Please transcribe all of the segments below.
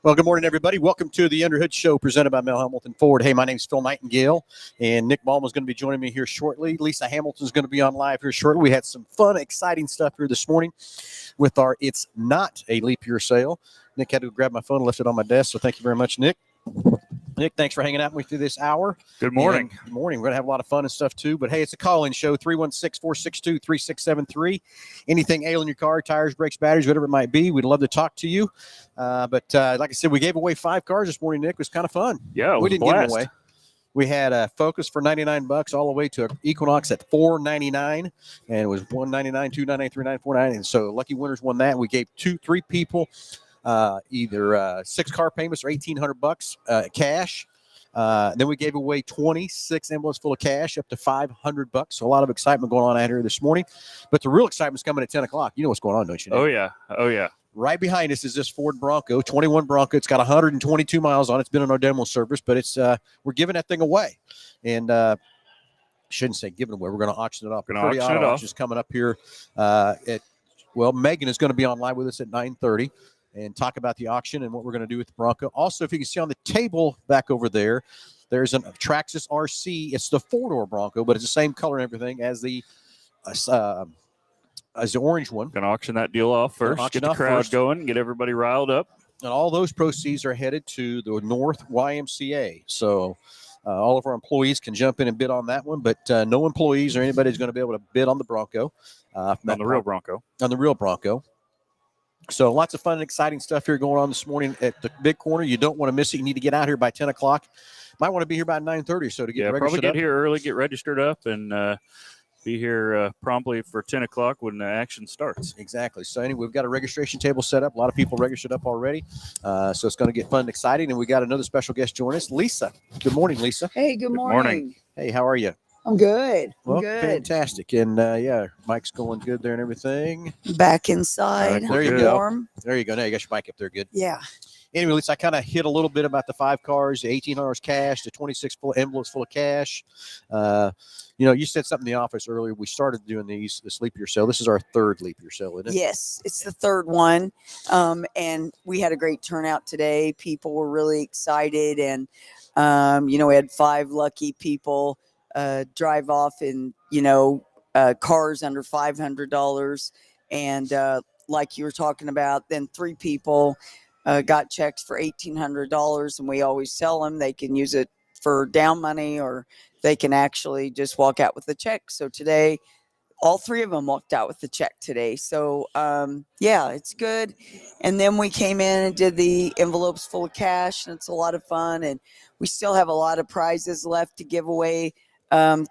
Well, good morning, everybody. Welcome to the Underhood Show presented by Mel Hambelton Ford. Hey, my name's Phil Nightingale, and Nick Ballman is going to be joining me here shortly. Lisa Hamilton's going to be on live here shortly. We had some fun, exciting stuff here this morning with our It's Not a Leap Year sale. Nick had to grab my phone and left it on my desk, so thank you very much, Nick. Nick, thanks for hanging out with me through this hour. Good morning. Good morning. We're going to have a lot of fun and stuff, too. But, hey, it's a call-in show, 316-462-3673. Anything ailing your car, tires, brakes, batteries, whatever it might be, we'd love to talk to you. But like I said, we gave away 5 cars this morning, Nick. It was kind of fun. Yeah, we didn't give them away. We had a Focus for $99 all the way to Equinox at $499, and it was $199, $299, $399, $499. And so lucky winners won that. We gave 3 people either 6 car payments or $1,800 cash. Then we gave away 26 envelopes full of cash up to $500. So a lot of excitement going on out here this morning. But the real excitement's coming at 10 o'clock. You know what's going on, don't you, Nick? Oh, yeah. Right behind us is this Ford Bronco, 21 Bronco. It's got 122 miles on it. It's been in our demo service, but it's we're giving that thing away. And shouldn't say giving away. We're going to auction it off. Going to auction it off. Auction's coming up here Megan is going to be on live with us at 9:30 and talk about the auction and what we're going to do with the Bronco. Also, if you can see on the table back over there, there's a Traxxas RC. It's the 4-door Bronco, but it's the same color and everything as the orange one. Going to auction that deal off first, get the crowd going, get everybody riled up. And all those proceeds are headed to the North YMCA. So all of our employees can jump in and bid on that one, but no employees or anybody is going to be able to bid on the Bronco. On the real Bronco. On the real Bronco. So lots of fun and exciting stuff here going on this morning at the big corner. You don't want to miss it. You need to get out here by 10 o'clock. Might want to be here by 9:30 so to get registered probably get up. here early, get registered up, and be here promptly for 10 o'clock when the action starts. Exactly. So anyway, we've got a registration table set up. A lot of people registered up already. So it's going to get fun and exciting. And we got another special guest joining us, Lisa. Good morning, Lisa. Hey, good morning. Hey, how are you? I'm good. Well, good. Fantastic. And Mike's going good there and everything. Back inside. There you go. Warm. There you go. Now you got your mic up there. Good. Yeah. Anyway, Lisa, I kind of hit a little bit about the 5 cars, the $1,800 cash, the 26 full envelopes full of cash. You said something in the office earlier. We started doing this leap year sale. This is our 3rd leap year sale, isn't it? Yes, it's the 3rd one. And we had a great turnout today. People were really excited. And, we had 5 lucky people drive off in, cars under $500. And like you were talking about, then 3 people got checks for $1,800, and we always tell them they can use it for down money or they can actually just walk out with the check. So today, all 3 of them walked out with the check today. So, it's good. And then we came in and did the envelopes full of cash, and it's a lot of fun. And we still have a lot of prizes left to give away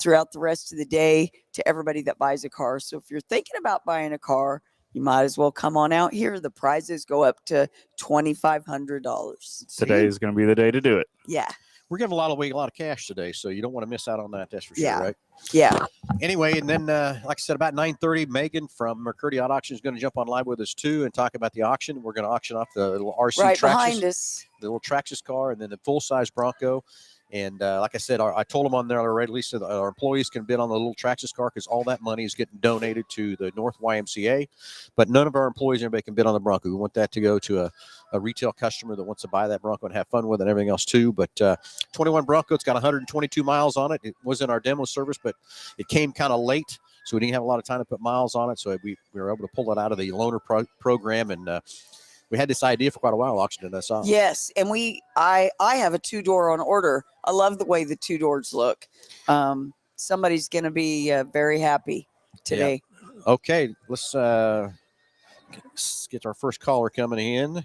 throughout the rest of the day to everybody that buys a car. So if you're thinking about buying a car, you might as well come on out here. The prizes go up to $2,500. Today is going to be the day to do it. Yeah. We're giving a lot of cash today, so you don't want to miss out on that. That's for sure, right? Yeah. Anyway, and then, like I said, about 9:30, Megan from McCurdy Auto Auction is going to jump on live with us, too, and talk about the auction. We're going to auction off the little RC right Traxxas, behind us. The little Traxxas car, and then the full-size Bronco. And like I said, I told them on there already, Lisa, our employees can bid on the little Traxxas car because all that money is getting donated to the North YMCA. But none of our employees, anybody can bid on the Bronco. We want that to go to a retail customer that wants to buy that Bronco and have fun with it and everything else too. But 21 Bronco, it's got 122 miles on it. It was in our demo service, but it came kind of late, so we didn't have a lot of time to put miles on it. So we were able to pull it out of the loaner program, and we had this idea for quite a while, auctioning us off. Yes, and I have a 2-door on order. I love the way the 2 doors look. Somebody's going to be very happy today. Yeah. Okay, let's get our first caller coming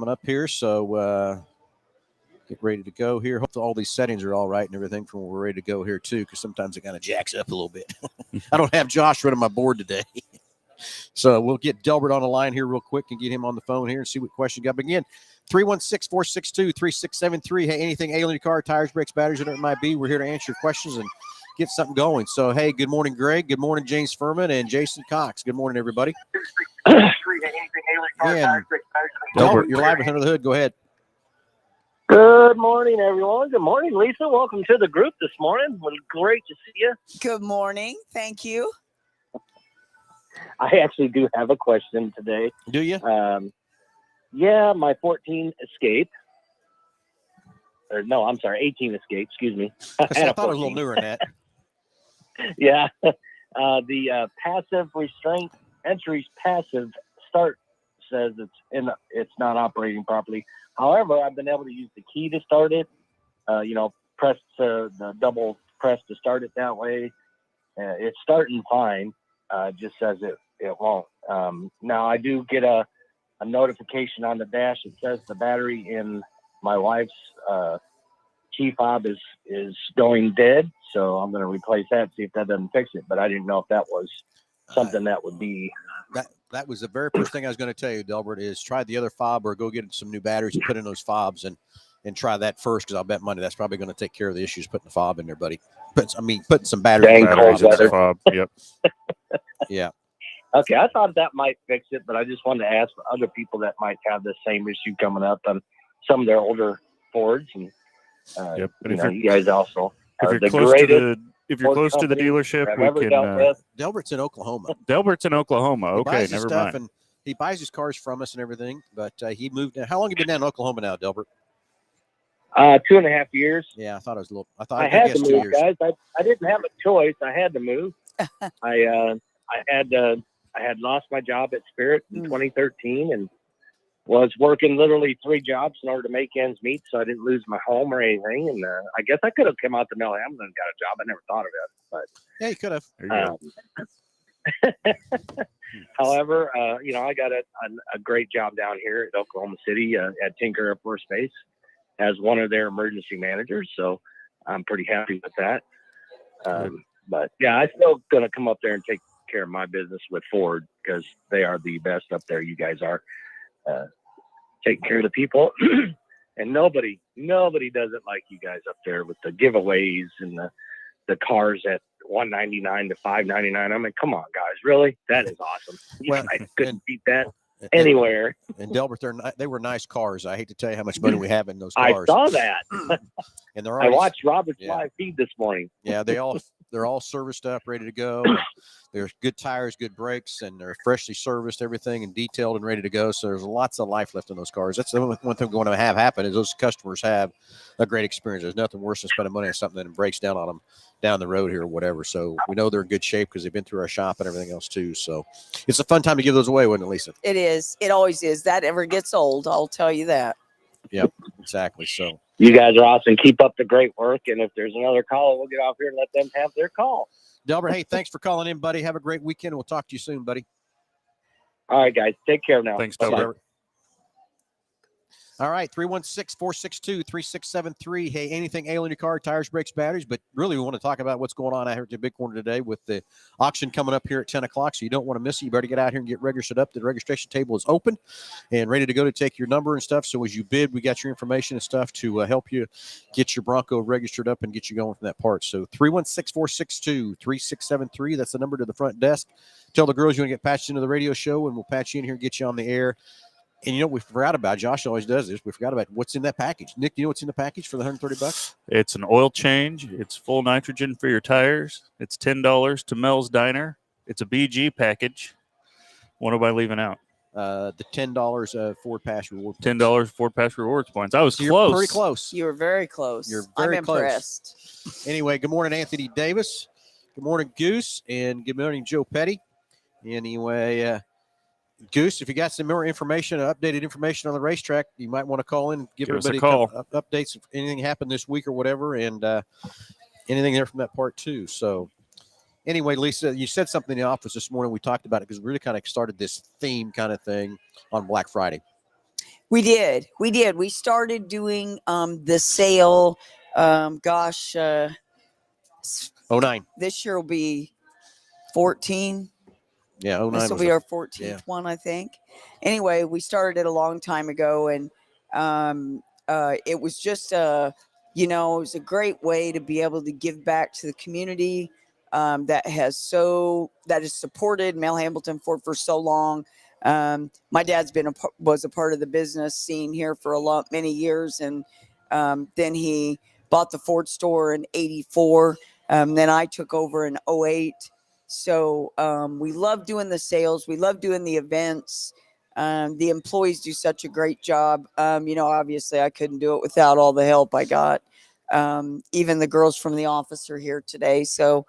up here. So get ready to go here. Hope all these settings are all right and everything from when we're ready to go here too, because sometimes it kind of jacks up a little bit. I don't have Josh running my board today. So we'll get Delbert on the line here real quick and get him on the phone here and see what question you got. But again, 316-462-3673. Hey, anything ailing your car, tires, brakes, batteries, whatever it might be, we're here to answer your questions and get something going. So, hey, good morning, Greg. Good morning, James Furman and Jason Cox. Good morning, everybody. Delbert, you're live with Under the Hood. Go ahead. Good morning, everyone. Good morning, Lisa. Welcome to the group this morning. Well, great to see you. Good morning. Thank you. I actually do have a question today. Do you? Yeah, my 14 Escape. Or no, I'm sorry, 18 Escape. Excuse me. I thought it was a little newer than that. Yeah. The passive restraint entry's passive start says it's not operating properly. However, I've been able to use the key to start it. Press the double press to start it that way. It's starting fine. Just says it won't. Now I do get a notification on the dash that says the battery in my wife's key fob is going dead. So I'm going to replace that, see if that doesn't fix it. But I didn't know if that was something that would be. That was the very first thing I was going to tell you, Delbert, is try the other fob or go get some new batteries and put in those fobs and try that first, because I'll bet money that's probably going to take care of the issues putting the fob in there, buddy. Putting some Dang Batteries cold in the weather. fob. Yep. Yeah. Okay, I thought that might fix it, but I just wanted to ask for other people that might have the same issue coming up on some of their older Fords. And Yep. And you guys also if are you're the close to greatest if you're Ford close to the company dealership, I've we ever can. dealt with. Delbert's in Oklahoma. Delbert's in Oklahoma. He Okay, buys his never stuff mind. and he buys his cars from us and everything. But he moved. How long have you been down in Oklahoma now, Delbert? 2.5 years. Yeah, I thought it was a little. I had to guess 2 move, years. guys. I didn't have a choice. I had to move. I had lost my job at Spirit in 2013 and was working literally 3 jobs in order to make ends meet, so I didn't lose my home or anything. And I guess I could have come out to Mel Hambelton and got a job. I never thought of it, but Yeah, you could have. There you go. however, I got a great job down here at Oklahoma City at Tinker Air Force Base as one of their emergency managers. So I'm pretty happy with that. But yeah, I'm still going to come up there and take care of my business with Ford because they are the best up there. You guys are taking care of the people. And nobody does it like you guys up there with the giveaways and the cars at $199 to $599. I mean, come on, guys, really? That is awesome. Well, I couldn't beat that anywhere. And Delbert, they were nice cars. I hate to tell you how much money we have in those I cars. saw that. And they're I already, watched Robert's live feed this morning. Yeah, they're all serviced up, ready to go. And there's good tires, good brakes, and they're freshly serviced, everything, and detailed and ready to go. So there's lots of life left in those cars. That's the one thing we're going to have happen is those customers have a great experience. There's nothing worse than spending money on something that breaks down on them down the road here or whatever. So we know they're in good shape because they've been through our shop and everything else too. So it's a fun time to give those away, wasn't it, Lisa? It is. It always is. That ever gets old, I'll tell you that. Yep, exactly. So you guys are awesome. Keep up the great work. And if there's another call, we'll get off here and let them have their call. Delbert, hey, thanks for calling in, buddy. Have a great weekend. We'll talk to you soon, buddy. All right, guys. Take care now. Thanks, Bye-bye. Delbert. All right, 316-462-3673. Hey, anything ailing your car, tires, brakes, batteries, but really we want to talk about what's going on out here at the Big Corner today with the auction coming up here at 10 o'clock, so you don't want to miss it. You better get out here and get registered up. The registration table is open and ready to go to take your number and stuff, so as you bid, we got your information and stuff to help you get your Bronco registered up and get you going from that part. So 316-462-3673, that's the number to the front desk. Tell the girls you want to get patched into the radio show, and we'll patch you in here and get you on the air. And we forgot about, Josh always does this, we forgot about what's in that package. Nick, do you know what's in the package for the $130? It's an oil change. It's full nitrogen for your tires. It's $10 to Mel's Diner. It's a BG package. What am I leaving out? The $10 Ford Pass Reward points. $10 Ford Pass Rewards points. I was You're close. pretty close. You were very close. You're very I'm close. impressed. Anyway, good morning, Anthony Davis. Good morning, Goose. And good morning, Joe Petty. Anyway, Goose, if you got some more information, updated information on the racetrack, you might want to call in and give us a everybody call. Updates if anything happened this week or whatever, and anything there from that part too. So anyway, Lisa, you said something in the office this morning. We talked about it because we really kind of started this theme kind of thing on Black Friday. We did. We started doing the sale. 09. This year will be 14. Yeah, 09 This will was be a- our 14th one, I think. Anyway, we started it a long time ago, and it was just it was a great way to be able to give back to the community that has supported Mel Hambelton for so long. My dad's was a part of the business scene here for many years, and then he bought the Ford store in '84. Then I took over in '08. So we love doing the sales. We love doing the events. The employees do such a great job. Obviously I couldn't do it without all the help I got. Even the girls from the office are here today. So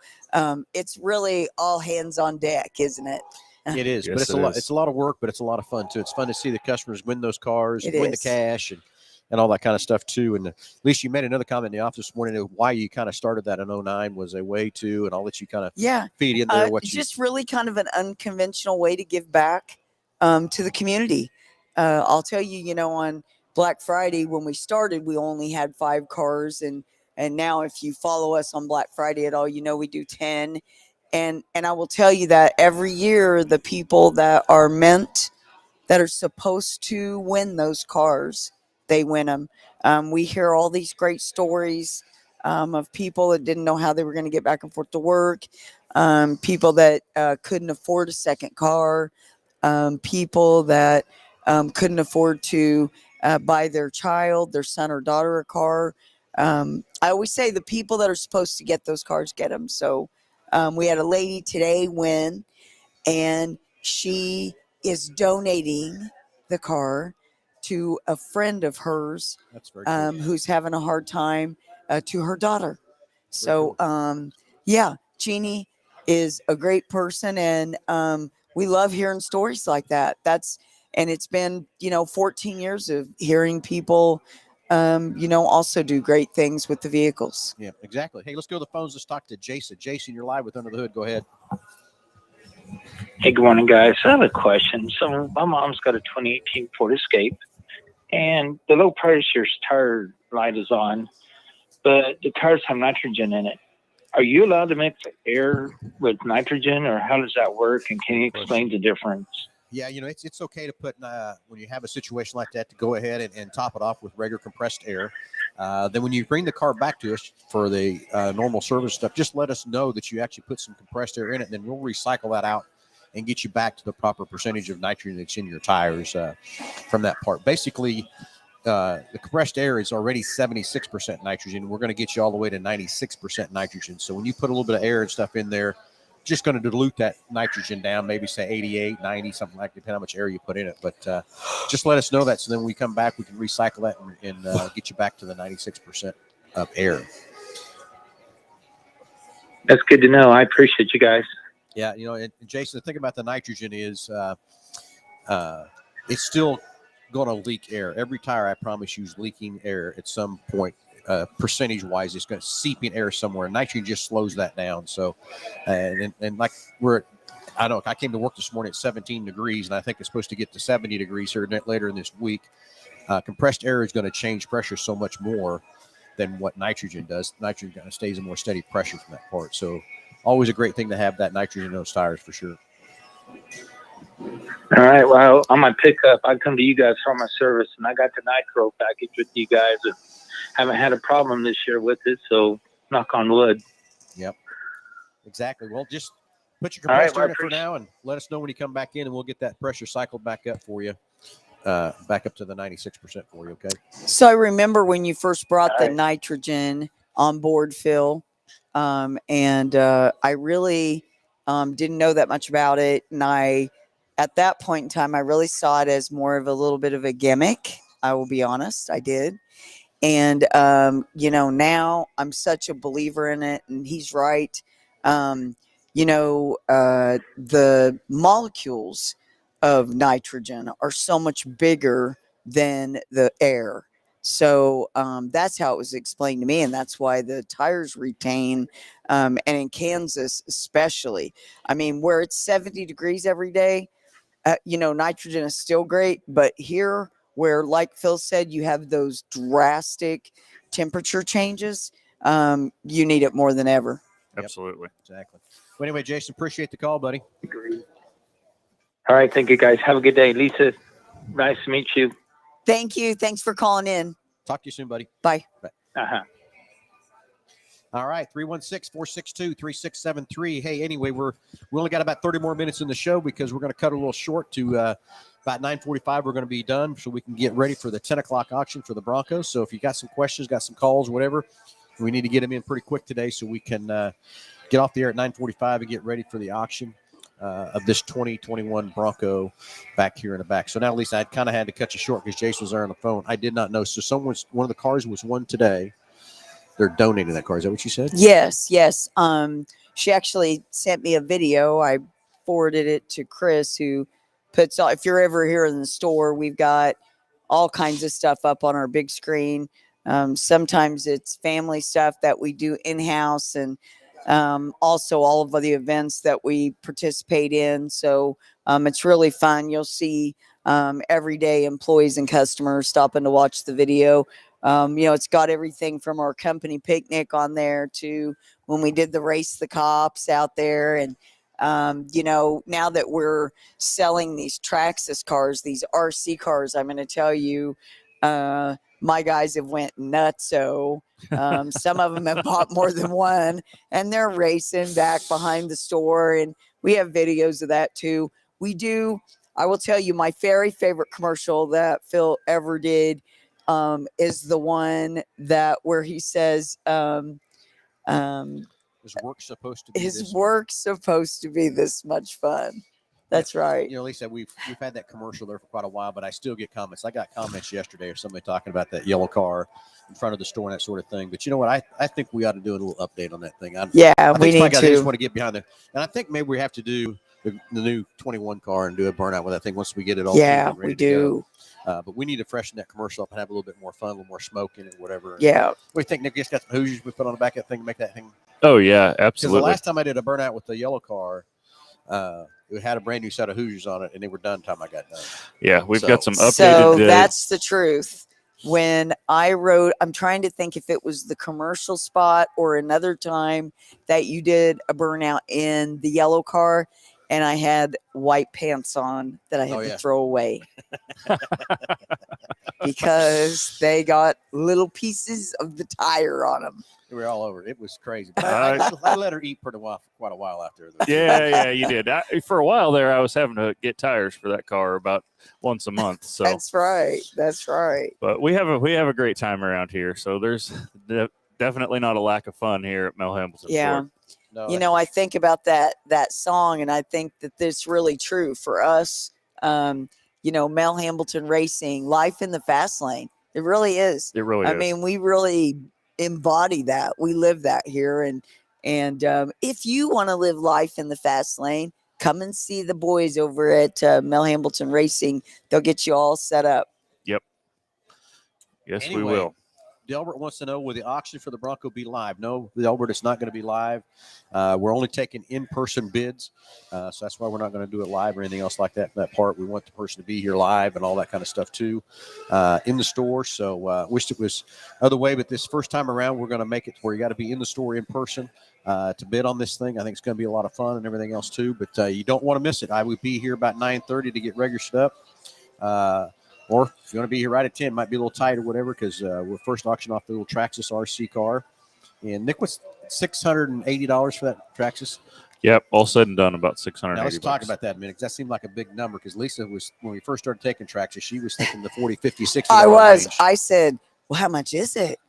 it's really all hands on deck, isn't it? It is, but Yes, it's a lot. It's a lot of work, but it's a lot of fun too. It's fun to see the customers win those cars, It win the is. cash, and all that kind of stuff too. And Lisa, you made another comment in the office this morning of why you kind of started that in 09 was a way to, and I'll let you kind of feed in there what you just really kind of an unconventional way to give back to the community. I'll tell you, on Black Friday when we started, we only had 5 cars, and now if you follow us on Black Friday at all, we do 10. And I will tell you that every year the people that are supposed to win those cars, they win them. We hear all these great stories of people that didn't know how they were going to get back and forth to work, people that couldn't afford a second car, people that couldn't afford to buy their child, their son or daughter a car. I always say the people that are supposed to get those cars get them. So we had a lady today win, and she is donating the car to a friend of hers That's very cool. who's having a hard time to her daughter. So, Jeannie is a great person, and we love hearing stories like that. And it's been 14 years of hearing people also do great things with the vehicles. Yeah, exactly. Hey, let's go to the phones. Let's talk to Jason. Jason, you're live with Under the Hood. Go ahead. Hey, good morning, guys. I have a question. So my mom's got a 2018 Ford Escape, and the low pressure's tire light is on, but the tires have nitrogen in it. Are you allowed to mix air with nitrogen, or how does that work? And can you explain the difference? Yeah, it's okay to put when you have a situation like that to go ahead and top it off with regular compressed air. Then when you bring the car back to us for the normal service stuff, just let us know that you actually put some compressed air in it, and then we'll recycle that out and get you back to the proper percentage of nitrogen that's in your tires from that part. Basically, the compressed air is already 76% nitrogen. We're going to get you all the way to 96% nitrogen. So when you put a little bit of air and stuff in there, just going to dilute that nitrogen down, maybe say 88, 90, something like that, depending on how much air you put in it. But just let us know that, so then when we come back, we can recycle that and get you back to the 96% of air. That's good to know. I appreciate you guys. Yeah, and Jason, the thing about the nitrogen is it's still going to leak air. Every tire, I promise you, is leaking air at some point. Percentage-wise, it's going to seeping air somewhere. Nitrogen just slows that down. So, and like I came to work this morning at 17 degrees, and I think it's supposed to get to 70 degrees here later in this week. Compressed air is going to change pressure so much more than what nitrogen does. Nitrogen kind of stays a more steady pressure from that part. So, always a great thing to have that nitrogen in those tires for sure. All right. Well, on my pickup, I come to you guys for my service, and I got the nitro package with you guys. Haven't had a problem this year with it, so knock on wood. Yep. Exactly. Well, just put your compressed air in it for now, and let us know when you come back in, and we'll get that pressure cycled back up for you, back up to the 96% for you. Okay. So I remember when you first brought the nitrogen on board, Phil, and I really didn't know that much about it, and at that point in time, I really saw it as more of a little bit of a gimmick. I will be honest, I did. And, now I'm such a believer in it, and he's right. The molecules of nitrogen are so much bigger than the air. So that's how it was explained to me, and that's why the tires retain. And in Kansas, especially, where it's 70 degrees every day, nitrogen is still great, but here, where, like Phil said, you have those drastic temperature changes, you need it more than ever. Absolutely. Exactly. Well, anyway, Jason, appreciate the call, buddy. All right. Thank you, guys. Have a good day. Lisa, nice to meet you. Thank you. Thanks for calling in. Talk to you soon, buddy. Bye. Bye. Uh-huh. All right, 316-462-3673. Hey, anyway, we only got about 30 more minutes in the show because we're going to cut a little short to about 9:45. We're going to be done so we can get ready for the 10 o'clock auction for the Broncos. So if you got some questions, got some calls, whatever, we need to get them in pretty quick today so we can get off the air at 9:45 and get ready for the auction. of this 2021 Bronco back here in the back. So now, Lisa, I kind of had to cut you short because Jason was there on the phone. I did not know. So one of the cars was won today. They're donating that car. Is that what you said? Yes, yes. She actually sent me a video. I forwarded it to Chris, who puts all, if you're ever here in the store, we've got all kinds of stuff up on our big screen. Sometimes it's family stuff that we do in-house, and also all of the events that we participate in. So it's really fun. You'll see everyday employees and customers stopping to watch the video. It's got everything from our company picnic on there to when we did the Race the Cops out there. And, now that we're selling these Traxxas cars, these RC cars, I'm going to tell you, my guys have went nuts. So some of them have bought more than one, and they're racing back behind the store. And we have videos of that too. I will tell you, my very favorite commercial that Phil ever did is the one where he says, Is work supposed to be his this work's supposed to be this much fun. That's right. Lisa, we've had that commercial there for quite a while, but I still get comments. I got comments yesterday of somebody talking about that yellow car in front of the store and that sort of thing. But you know what? I think we ought to do a little update on that thing. I We think need guys, I just to. want to get behind there. And I think maybe we have to do the new 21 car and do a burnout with that thing once we get it all cleaned Yeah, and ready we to go. do. But we need to freshen that commercial up and have a little bit more fun, a little more smoke in it, whatever. Yeah. What do you think, Nick? Just got some Hoosiers we put on the back of that thing to make that thing. Oh yeah, Because absolutely. the last time I did a burnout with the yellow car, it had a brand new set of Hoosiers on it, and they were done time I got done. Yeah, we've So- got some updated. So that's the truth. When I wrote, I'm trying to think if it was the commercial spot or another time that you did a burnout in the yellow car, and I had white pants on that I had to throw away because they got little pieces of the tire on them. They were all over it. It was crazy. But I let her eat for quite a while out there. Though. Yeah, you did. For a while there, I was having to get tires for that car about once a month. So That's right. But we have a great time around here. So there's definitely not a lack of fun here at Mel Hambelton. Yeah. Ford. No, I think about that song, and I think that it's really true for us. Mel Hambelton Racing, life in the fast lane. It really is. It really is. I mean, we really embody that. We live that here, and if you want to live life in the fast lane, come and see the boys over at Mel Hambelton Racing. They'll get you all set up. Yep. Yes, anyway, we will. Delbert wants to know, will the auction for the Bronco be live? No, Delbert, it's not going to be live. We're only taking in-person bids, so that's why we're not going to do it live or anything else like that. In that part, we want the person to be here live and all that kind of stuff too, in the store. So wished it was other way, but this first time around, we're going to make it where you got to be in the store in person to bid on this thing. I think it's going to be a lot of fun and everything else too. But you don't want to miss it. I would be here about 9:30 to get registered up. Or if you want to be here right at 10, might be a little tight or whatever, because we're first auction off the little Traxxas RC car. And Nick, was $680 for that Traxxas? Yep, all said and done, about $680. Now let's talk about that a minute, because that seemed like a big number. Because Lisa was, when we first started taking Traxxas, she was thinking the 40, 50, 60. I was. range. I said, "Well, how much is it?"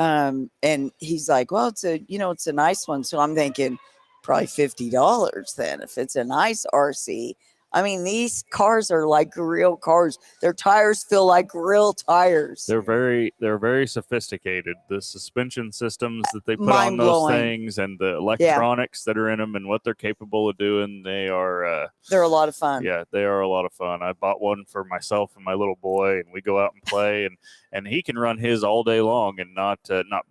And he's like, "Well, it's a nice one." So I'm thinking, probably $50 then, if it's a nice RC. I mean, these cars are like real cars. Their tires feel like real tires. They're very sophisticated. The suspension systems that they put on those Mind-blowing. things and the electronics that are in them and what they're capable of doing, they're a lot of fun. Yeah, they are a lot of fun. I bought one for myself and my little boy, and we go out and play, and he can run his all day long and not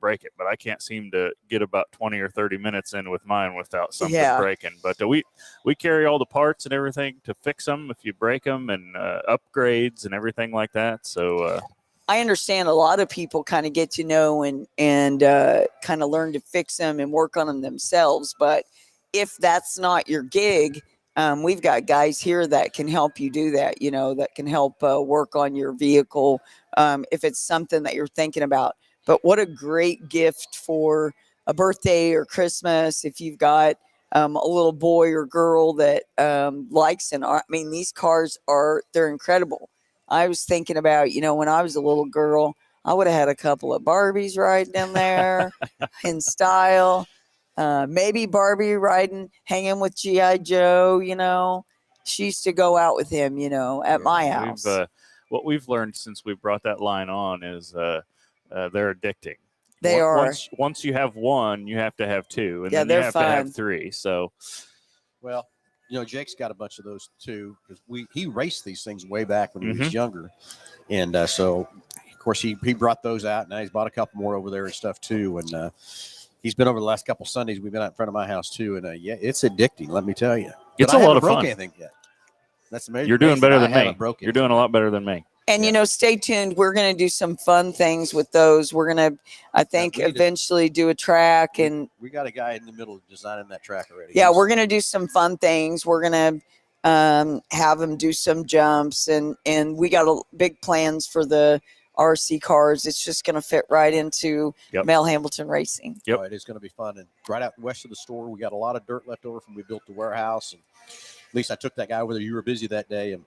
break it. But I can't seem to get about 20 or 30 minutes in with mine without something breaking. But we carry all the parts and everything to fix them if you break them, and upgrades and everything like that. So I understand a lot of people kind of get to know and kind of learn to fix them and work on them themselves. But if that's not your gig, we've got guys here that can help you do that, that can help work on your vehicle if it's something that you're thinking about. But what a great gift for a birthday or Christmas if you've got a little boy or girl that likes and I mean, these cars they're incredible. I was thinking about, when I was a little girl, I would have had a couple of Barbies riding in there in style. Maybe Barbie riding, hanging with G.I. Joe, She used to go out with him, at my house. What we've learned since we brought that line on is they're addicting. They are. Once you have one, you have to have two, and Yeah, then you they're have fun. to have three. So, well, Jake's got a bunch of those too, because he raced these things way back when he was younger, and so of course he brought those out. Now he's bought a couple more over there and stuff too, and he's been over the last couple Sundays. We've been out in front of my house too, and yeah, it's addicting. Let me tell you, it's a lot of fun. Anything yet. That's amazing. You're doing better than me. You're doing a lot better than me. And, stay tuned. We're going to do some fun things with those. We're going to, I think, eventually do a track. And we got a guy in the middle designing that track already. Yeah, we're going to do some fun things. We're going to have him do some jumps. And we got big plans for the RC cars. It's just going to fit right into Mel Hambelton Racing. Yep. Oh, it is going to be fun. And right out west of the store, we got a lot of dirt left over from we built the warehouse. And at least I took that guy over there. You were busy that day. And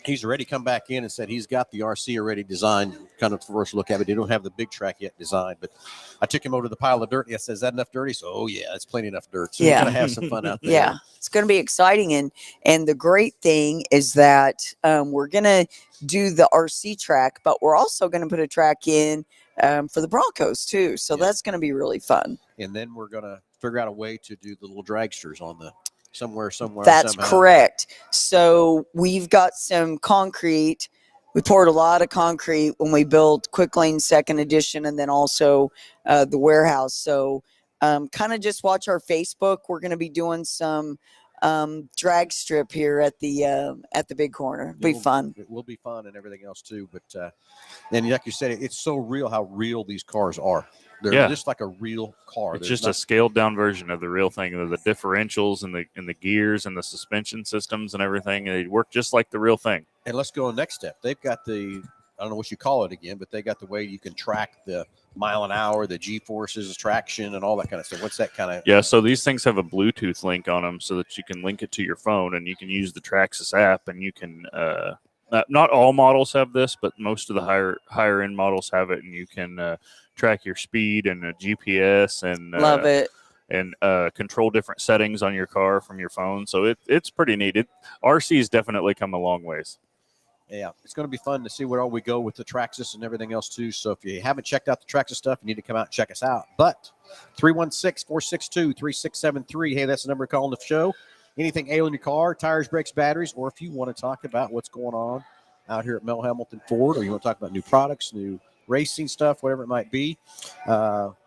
he's already come back in and said he's got the RC already designed, kind of first look at it. They don't have the big track yet designed, but I took him over to the pile of dirt. And he says, is that enough dirt? So, that's plenty enough dirt. So we're going to have some fun out there. Yeah, it's going to be exciting. And the great thing is that we're going to do the RC track, but we're also going to put a track in for the Broncos too. So that's going to be really fun. And then we're going to figure out a way to do the little dragsters on the somewhere. That's somehow. Correct. So we've got some concrete. We poured a lot of concrete when we built Quick Lane Second Edition, and then also the warehouse. So kind of just watch our Facebook. We're going to be doing some drag strip here at the big corner. It'll be fun. It will be fun and everything else too. But and like you said, it's so real how real these cars are. They're just like a real car. It's just a scaled down version of the real thing. The differentials and the gears and the suspension systems and everything. They work just like the real thing. And let's go on next step. They've got I don't know what you call it again, but they got the way you can track the mile an hour, the G-forces, traction, and all that kind of stuff. What's that kind of? Yeah, so these things have a Bluetooth link on them so that you can link it to your phone, and you can use the Traxxas app, and you can not all models have this, but most of the higher end models have it, and you can track your speed and GPS and love it. And control different settings on your car from your phone. So it's pretty neat. RC's definitely come a long ways. Yeah, it's going to be fun to see where all we go with the Traxxas and everything else too. So if you haven't checked out the Traxxas stuff, you need to come out and check us out. But 316-462-3673. Hey, that's the number to call on the show. Anything ailing your car, tires, brakes, batteries, or if you want to talk about what's going on out here at Mel Hambelton Ford, or you want to talk about new products, new racing stuff, whatever it might be,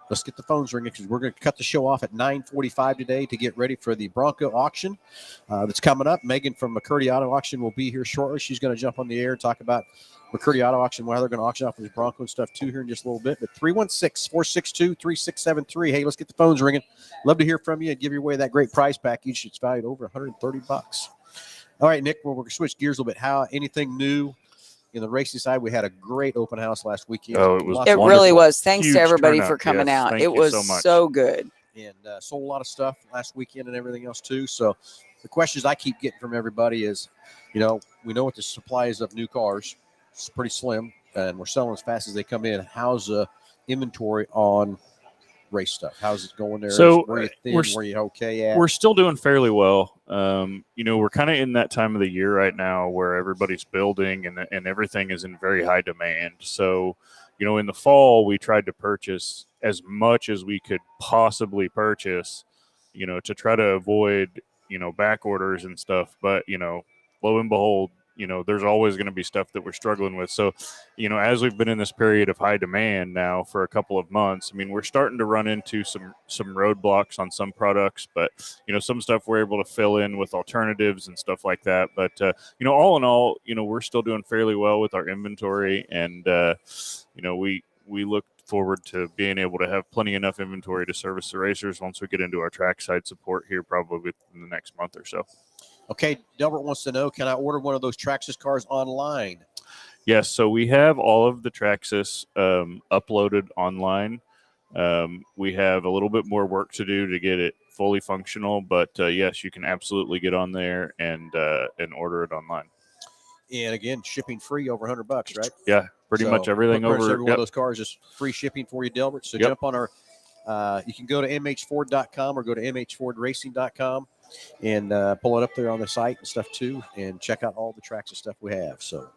let's get the phones ringing because we're going to cut the show off at 9:45 today to get ready for the Bronco auction that's coming up. Megan from McCurdy Auto Auction will be here shortly. She's going to jump on the air and talk about McCurdy Auto Auction, why they're going to auction off these Bronco and stuff too here in just a little bit. But 316-462-3673. Hey, let's get the phones ringing. Love to hear from you and give you away that great prize package. It's valued over $130. All right, Nick, we're going to switch gears a little bit. Anything new in the racing side? We had a great open house last weekend. Oh, it was It really was. Thanks Huge to everybody turnout. for coming Yes, out. thank It you was so much. so good. And sold a lot of stuff last weekend and everything else too. So the questions I keep getting from everybody is, we know what the supply is of new cars. It's pretty slim, and we're selling as fast as they come in. How's the inventory on race stuff? How's it going there? So where you thin, where you okay at? We're still doing fairly well. We're kind of in that time of the year right now where everybody's building and everything is in very high demand. So, in the fall, we tried to purchase as much as we could possibly purchase, to try to avoid, back orders and stuff. But, lo and behold, there's always going to be stuff that we're struggling with. So, as we've been in this period of high demand now for a couple of months, we're starting to run into some roadblocks on some products, but, some stuff we're able to fill in with alternatives and stuff like that. But, all in all, we're still doing fairly well with our inventory. And, we look forward to being able to have plenty enough inventory to service the racers once we get into our trackside support here, probably within the next month or so. Okay, Delbert wants to know, can I order one of those Traxxas cars online? Yes, so we have all of the Traxxas uploaded online. We have a little bit more work to do to get it fully functional, but yes, you can absolutely get on there and order it online. And again, shipping free over $100, right? Yeah, pretty much everything over. Every one of those cars is free shipping for you, Delbert. So jump on our You can go to mhford.com or go to mhfordracing.com and pull it up there on the site and stuff too, and check out all the Traxxas stuff we have. So,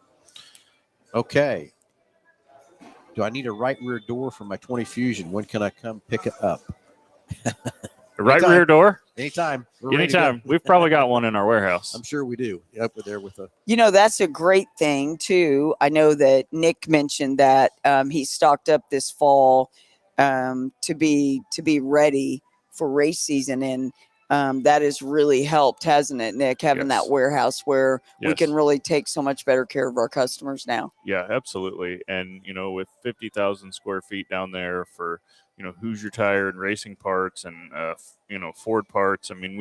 okay. Do I need a right rear door for my 20 Fusion? When can I come pick it up? Right Anytime. rear door? Anytime. We're ready to Anytime. go. We've probably got one in our warehouse. I'm sure we do. Up there with a. You know, that's a great thing too. I know that Nick mentioned that he stocked up this fall to be ready for race season, and that has really helped, hasn't it, Nick? Having Yes. that warehouse where we Yes. can really take so much better care of our customers now. Yeah, absolutely. And, you know, with 50,000 square feet down there for, you know, Hoosier Tire and racing parts and, you know, Ford parts. I mean,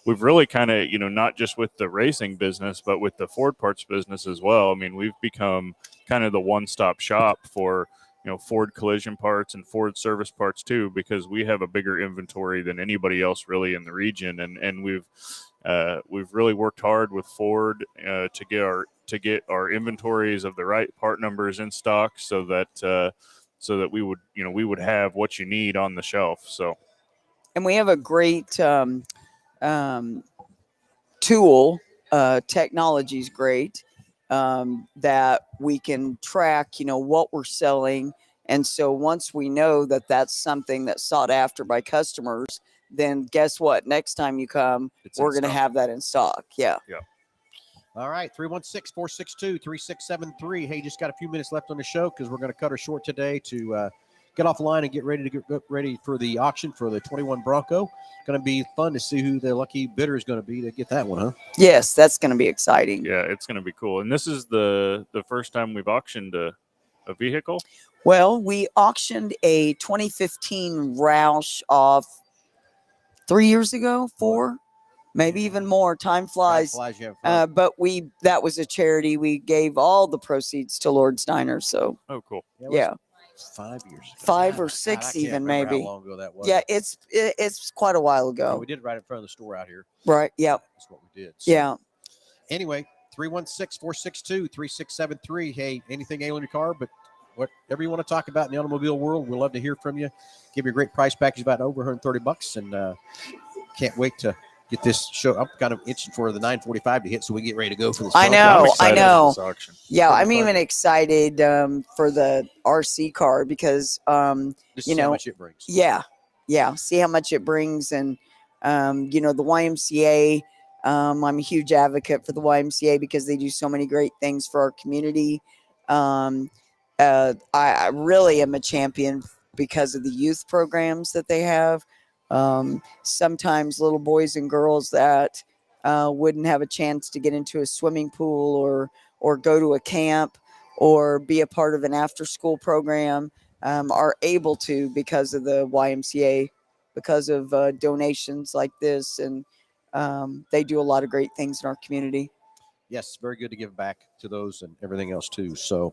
we've really kind of, you know, not just with the racing business, but with the Ford parts business as well. I mean, we've become kind of the one-stop shop for, you know, Ford collision parts and Ford service parts too, because we have a bigger inventory than anybody else really in the region. And we've really worked hard with Ford to get our inventories of the right part numbers in stock so that we would have what you need on the shelf. So, And we have a great tool. Technology is great, that we can track, you know, what we're selling. And so once we know that that's something that's sought after by customers, then guess what? Next time you come, It's in we're going to stock. have that in stock. Yeah. All right, 316-462-3673. Hey, just got a few minutes left on the show because we're going to cut her short today to get off the line and get ready for the auction for the 21 Bronco. Going to be fun to see who the lucky bidder is going to be to get that one, huh? Yes, that's going to be exciting. yeah, it's going to be cool. And this is the first time we've auctioned a vehicle. Well, we auctioned a 2015 Roush off 3 years ago, 4, maybe even more. Time flies. You have But that was a charity. We gave all the proceeds to Lord's Diner. So Oh, cool. yeah, 5 years ago. 5 or God, 6 I can't even remember maybe. how long ago that was. Yeah, it's quite a while Yeah, ago. we did it right in front of the store out here. Right. Yeah. That's what we did. So, Yeah. Anyway, 316-462-3673. Hey, anything ailing your car, but whatever you want to talk about in the automobile world, we'd love to hear from you. Give you a great price package, about over $130, and can't wait to get this show. I'm kind of itching for the 9:45 to hit so we can get ready to go for this. I Bronco. know, I'm I excited know. for this auction. Yeah, Pretty I'm fun. even excited for the RC car because Just you see how know, much it brings. yeah, see how much it brings. And you know, the YMCA, I'm a huge advocate for the YMCA because they do so many great things for our community. I really am a champion because of the youth programs that they have. Sometimes little boys and girls that wouldn't have a chance to get into a swimming pool or go to a camp or be a part of an after school program are able to because of the YMCA, because of donations like this. And they do a lot of great things in our community. Yes, very good to give back to those and everything else too. So,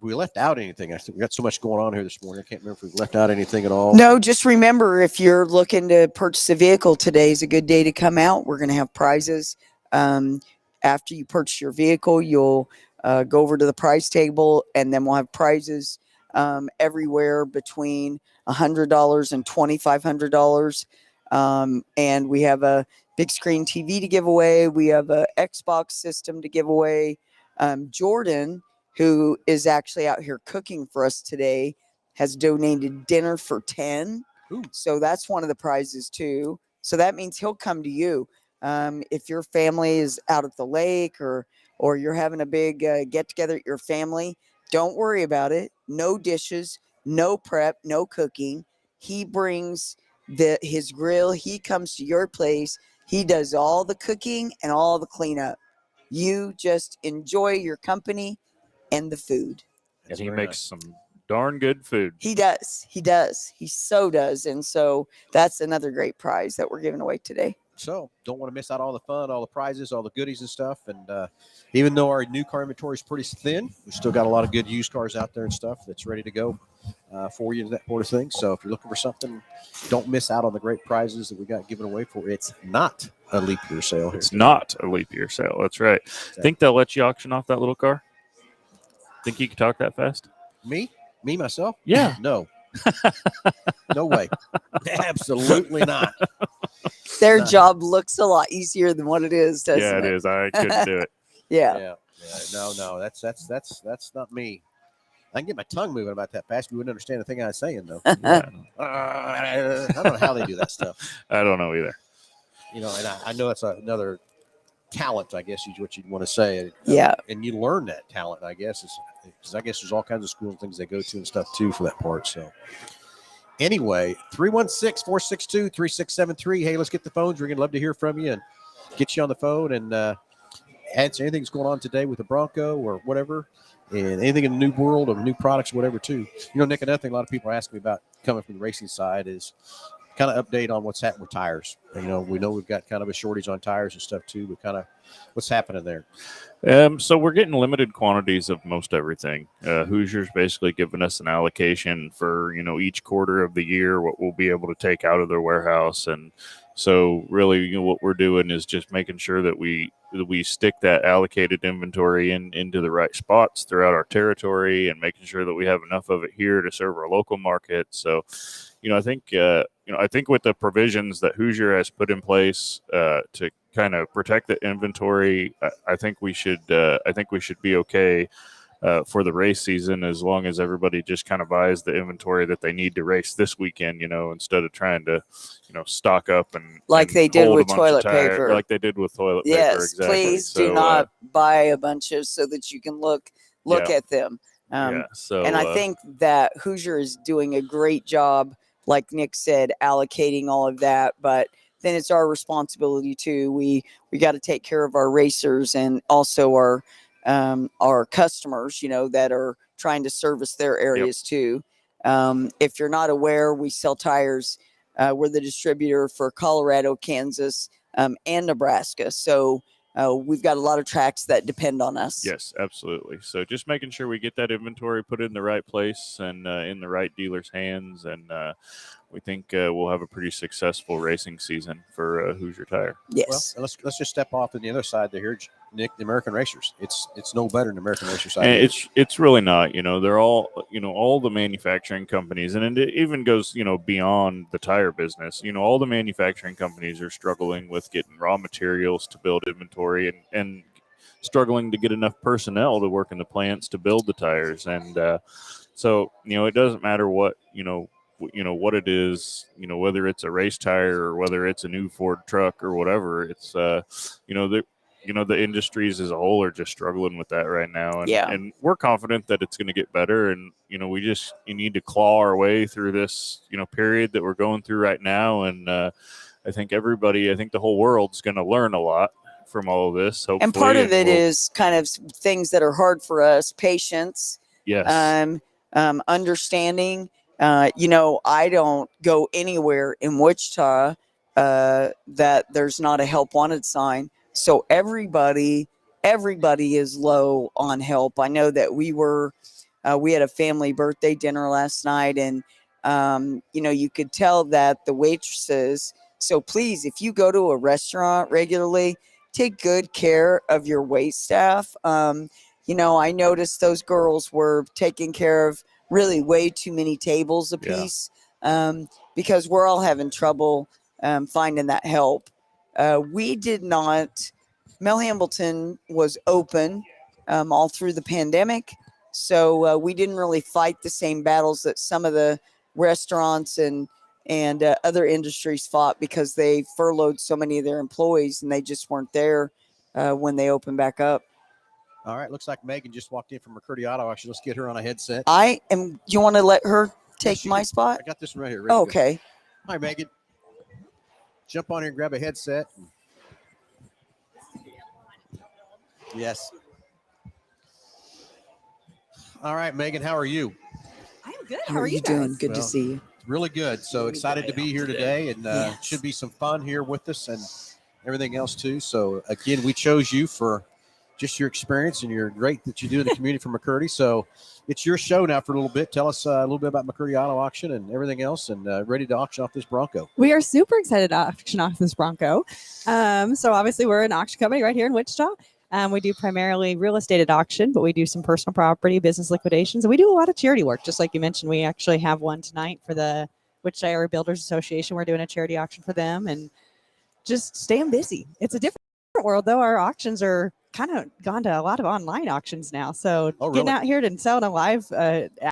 we left out anything? I think we got so much going on here this morning. I can't remember if we left out anything at all. No, just remember, if you're looking to purchase a vehicle, today is a good day to come out. We're going to have prizes. After you purchase your vehicle, you'll go over to the prize table, and then we'll have prizes everywhere between $100 and $2,500. And we have a big screen TV to give away. We have a Xbox system to give away. Jordan, who is actually out here cooking for us today, has donated dinner for 10. Ooh. So that's one of the prizes too. So that means he'll come to you. If your family is out at the lake or you're having a big get together at your family, don't worry about it. No dishes, no prep, no cooking. He brings his grill. He comes to your place. He does all the cooking and all the cleanup. You just enjoy your company and the food. And That's he very makes nice. some darn good food. He does. He so does. And so that's another great prize that we're giving away today. So don't want to miss out all the fun, all the prizes, all the goodies and stuff. And even though our new car inventory is pretty thin, we still got a lot of good used cars out there and stuff that's ready to go for you and that sort of thing. So if you're looking for something, don't miss out on the great prizes that we got given away for. It's not a leap year sale here. It's not a leap year sale. That's right. Think they'll let you auction off that little car? Think you can talk that fast? Me myself? Yeah. No. No way. Absolutely not. Their No. job looks a lot easier than what it is, doesn't Yeah, it? it is. I couldn't do it. Yeah. No. That's not me. I can get my tongue moving about that fast. You wouldn't understand the thing I was saying, though. Yeah. I don't know how they do that stuff. I don't know either. You know, and I know that's another talent, I guess, is what you'd want to say. Yeah. And you learn that talent, I guess, because I guess there's all kinds of schools and things they go to and stuff too for that part. So anyway, 316-462-3673. Hey, let's get the phones ringing. Love to hear from you and get you on the phone and answer anything that's going on today with the Bronco or whatever, and anything in the new world of new products, whatever too. You know, Nick, another thing a lot of people are asking me about coming from the racing side is kind of update on what's happening with tires. You know, we know we've got kind of a shortage on tires and stuff too, but kind of what's happening there. So we're getting limited quantities of most everything. Hoosier's basically giving us an allocation for, each quarter of the year, what we'll be able to take out of their warehouse. And so really, what we're doing is just making sure that we stick that allocated inventory into the right spots throughout our territory and making sure that we have enough of it here to serve our local market. So, I think with the provisions that Hoosier has put in place to kind of protect the inventory, I think we should be okay for the race season, as long as everybody just kind of buys the inventory that they need to race this weekend, instead of trying to, stock up and Like they did hold a with bunch toilet of tire, paper. like they did with toilet paper. Yes, Exactly. please So, do not buy a bunch of so that you can look Yeah. at them. So, And I think that Hoosier is doing a great job, like Nick said, allocating all of that. But then it's our responsibility too. We got to take care of our racers and also our customers, that are trying to service their areas too. If you're not aware, we sell tires. We're the distributor for Colorado, Kansas, and Nebraska. So we've got a lot of tracks that depend on us. Yes, absolutely. So just making sure we get that inventory put in the right place and in the right dealer's hands, and we think we'll have a pretty successful racing season for Hoosier Tire. Yes. Well, let's just step off on the other side there, Nick. The American Racers. It's no better than the American Racer side. And it's really not. They're all all the manufacturing companies, and it even goes beyond the tire business. All the manufacturing companies are struggling with getting raw materials to build inventory and struggling to get enough personnel to work in the plants to build the tires. And so it doesn't matter what what it is, whether it's a race tire or whether it's a new Ford truck or whatever. It's the industries as a whole are just struggling with that right now. And we're confident that it's going to get better. And, we need to claw our way through this, period that we're going through right now. And I think the whole world's going to learn a lot from all of this. Hopefully. And part of it is kind of things that are hard for us, patience. Yes. Understanding. I don't go anywhere in Wichita that there's not a help wanted sign. So everybody is low on help. I know that we had a family birthday dinner last night, and you could tell that the waitresses. So please, if you go to a restaurant regularly, take good care of your wait staff. I noticed those girls were taking care of really way too many tables apiece, because we're all having trouble finding that help. We did not. Mel Hambelton was open all through the pandemic, so we didn't really fight the same battles that some of the restaurants and other industries fought, because they furloughed so many of their employees and they just weren't there when they opened back up. All right, looks like Megan just walked in from McCurdy Auto. Actually, let's get her on a headset. You want to let her take my spot? I got this one right here. Ready Okay. Hi, Megan. Jump on here and grab a headset. Yes. All right, Megan, how are you? I'm good. How are you doing? Good to see you. Really good. So excited to be here today, and should be some fun here with us and everything else too. So again, we chose you for just your experience and your great that you do in the community for McCurdy. So it's your show now for a little bit. Tell us a little bit about McCurdy Auto Auction and everything else, and ready to auction off this Bronco. We are super excited to auction off this Bronco. So obviously we're an auction company right here in Wichita. We do primarily real estate at auction, but we do some personal property, business liquidations, and we do a lot of charity work. Just like you mentioned, we actually have one tonight for the Wichita Builders Association. We're doing a charity auction for them, and just staying busy. It's a different world, though. Our auctions are kind of gone to a lot of online auctions now. So getting out here and selling a live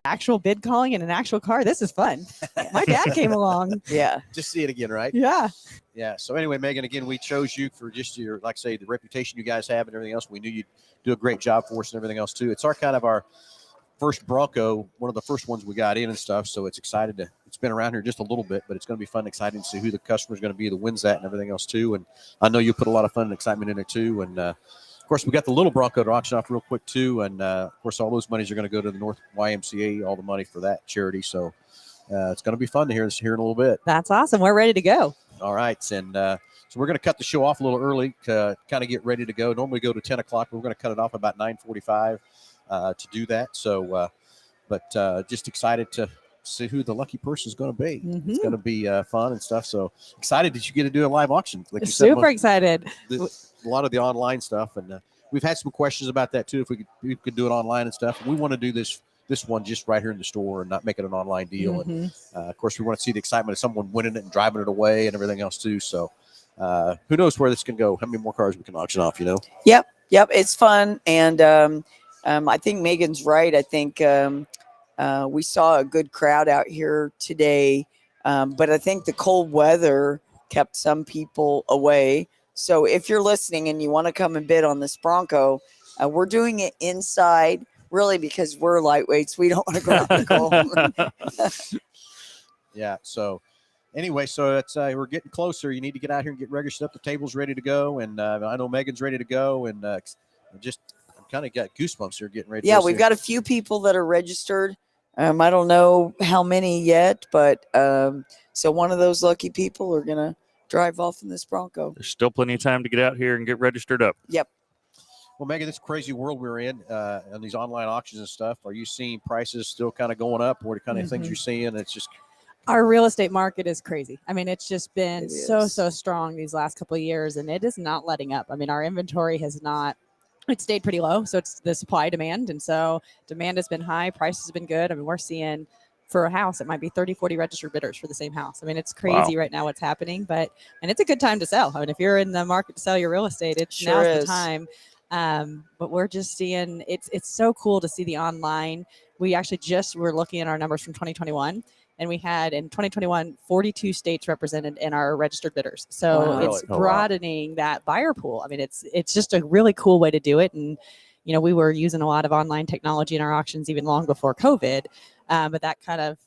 actual bid calling in an actual car, this is fun. My dad came along. Yeah. Just see it again, right? Yeah. Yeah. So anyway, Megan, again, we chose you for just your, like I say, the reputation you guys have and everything else. We knew you'd do a great job for us and everything else too. It's our kind of our first Bronco, one of the first ones we got in and stuff. So it's excited to, it's been around here just a little bit, but it's going to be fun and exciting to see who the customer is going to be that wins that and everything else too. And I know you'll put a lot of fun and excitement in it too. And of course, we got the little Bronco to auction off real quick too. And of course, all those monies are going to go to the North YMCA, all the money for that charity. So it's going to be fun to hear this here in a little bit. That's awesome. We're ready to go. All right. And so we're going to cut the show off a little early to kind of get ready to go. Normally go to 10 o'clock. We're going to cut it off about 9:45 to do that. So, but just excited to see who the lucky person is going to be. Mm-hmm. It's going to be fun and stuff. So excited that you get to do a live auction. Like you Super said, excited. a lot of the online stuff. And we've had some questions about that too. If we could do it online and stuff. We want to do this one just right here in the store and not make it an online deal. Mm-hmm. And of course, we want to see the excitement of someone winning it and driving it away and everything else too. So who knows where this can go? How many more cars we can auction off? Yep. It's fun, and I think Megan's right. I think we saw a good crowd out here today, but I think the cold weather kept some people away. So if you're listening and you want to come and bid on this Bronco, we're doing it inside, really, because we're lightweights. We don't want to go out in the cold. Yeah. So anyway, so it's we're getting closer. You need to get out here and get registered up. The table's ready to go, and I know Megan's ready to go, and just I'm kind of got goosebumps here getting ready. Yeah, we've got a few people that are registered. I don't know how many yet, but so one of those lucky people are gonna drive off in this Bronco. There's still plenty of time to get out here and get registered up. Yep. Well, Megan, this crazy world we're in on these online auctions and stuff. Are you seeing prices still kind of going up? What are the kind of things you're seeing? It's just our real estate market is crazy. I mean, it's just been so strong these last couple of years, and it is not letting up. I mean, our inventory has not, it stayed pretty low. So it's the supply demand. And so demand has been high. Price has been good. I mean, we're seeing for a house, it might be 30, 40 registered bidders for the same house. I mean, it's crazy right now what's happening, and it's a good time to sell. I mean, if you're in the market to sell your real estate, now's the time. But we're just seeing, it's so cool to see the online. We actually were looking at our numbers from 2021. And we had in 2021, 42 states represented in our registered bidders. So it's broadening that buyer pool. I mean, it's just a really cool way to do it. And, we were using a lot of online technology in our auctions even long before COVID. But that kind of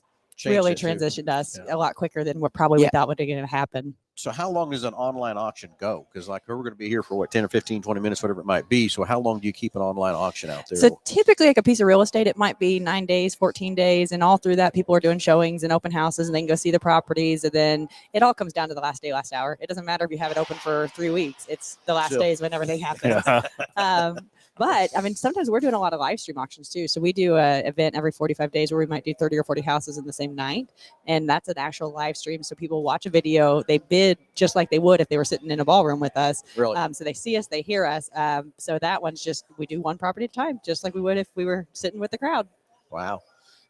really transitioned us a lot quicker than what probably we thought was going to happen. So how long does an online auction go? Because we're going to be here for 10 or 15, 20 minutes, whatever it might be. So how long do you keep an online auction out there? So typically like a piece of real estate, it might be 9 days, 14 days. And all through that, people are doing showings and open houses and they can go see the properties. And then it all comes down to the last day, last hour. It doesn't matter if you have it open for 3 weeks. It's the last days when everything happens. But I mean, sometimes we're doing a lot of live stream auctions too. So we do an event every 45 days where we might do 30 or 40 houses in the same night. And that's an actual live stream. So people watch a video, they bid just like they would if they were sitting in a ballroom with us. Really? So they see us, they hear us. So that one's we do one property at a time, just like we would if we were sitting with the crowd. Wow.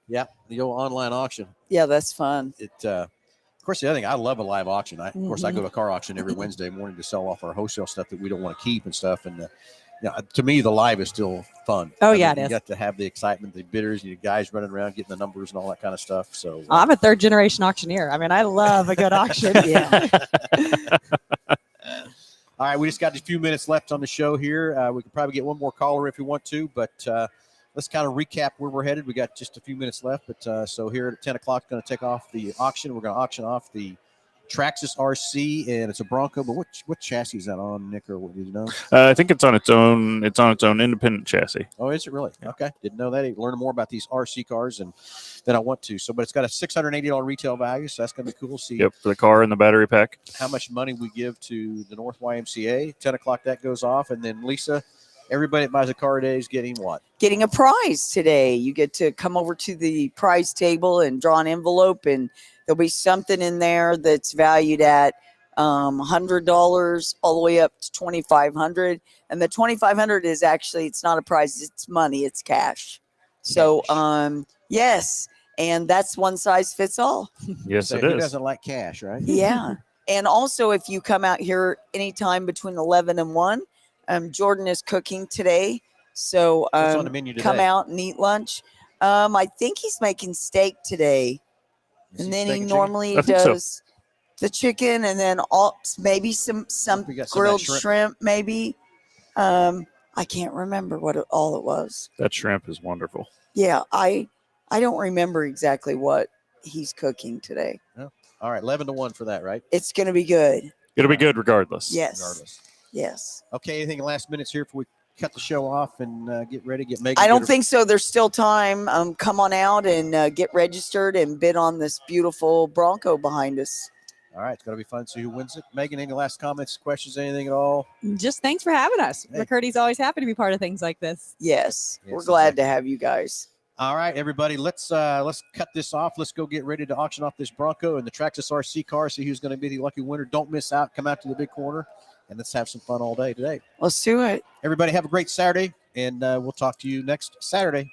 Yeah. The old online auction. Yeah, that's fun. Of course, the other thing, I love a live auction. Of course, I go to a car auction every Wednesday morning to sell off our wholesale stuff that we don't want to keep and stuff. And to me, the live is still fun. Oh, it is. You got to have the excitement, the bidders, you guys running around getting the numbers and all that kind of stuff. So I'm a third generation auctioneer. I mean, I love a good auction. Yeah. All right, we just got a few minutes left on the show here. We could probably get one more caller if you want to, but let's kind of recap where we're headed. We got just a few minutes left, but so here at 10 o'clock, going to take off the auction. We're going to auction off the Traxxas RC, and it's a Bronco. But what chassis is that on, Nick? Or what do you know? I think it's on its own. It's on its own independent chassis. Oh, is it really? Okay, didn't know that. Learn more about these RC cars, and then I want to. So, but it's got a $680 retail value, so that's going to be cool. See, for the car and the battery pack. How much money we give to the North YMCA? 10 o'clock that goes off, and then Lisa, everybody that buys a car today is getting what? Getting a prize today. You get to come over to the prize table and draw an envelope, and there'll be something in there that's valued at $100 all the way up to $2,500. And the $2,500 is actually, it's not a prize, it's money, it's cash. So, yes. And that's one size fits all. Yes, So it who is. doesn't like cash, right? Yeah. And also, if you come out here anytime between 11 and 1, Jordan is cooking today. So What's on the menu today? come out and eat lunch. I think he's making steak today. Is And he then steak he and chicken? normally I think so. does the chicken and then maybe some We got some of that grilled shrimp. shrimp, maybe. I can't remember what all it was. That shrimp is wonderful. Yeah, I don't remember exactly what he's cooking today. All right, 11 to 1 for that, right? It's going to be good. It'll be good regardless. Yes. Regardless. Yes. Okay, anything last minutes here before we cut the show off and get ready, get Megan? I don't think so. There's still time. Come on out and get registered and bid on this beautiful Bronco behind us. All right, it's going to be fun to see who wins it. Megan, any last comments, questions, anything at all? Just thanks for having us. Hey. McCurdy's always happy to be part of things like this. Yes. Yes, We're glad exactly. to have you guys. All right, everybody, let's cut this off. Let's go get ready to auction off this Bronco and the Traxxas RC car, see who's going to be the lucky winner. Don't miss out. Come out to the big corner, and let's have some fun all day today. Let's do it. Everybody have a great Saturday, and we'll talk to you next Saturday.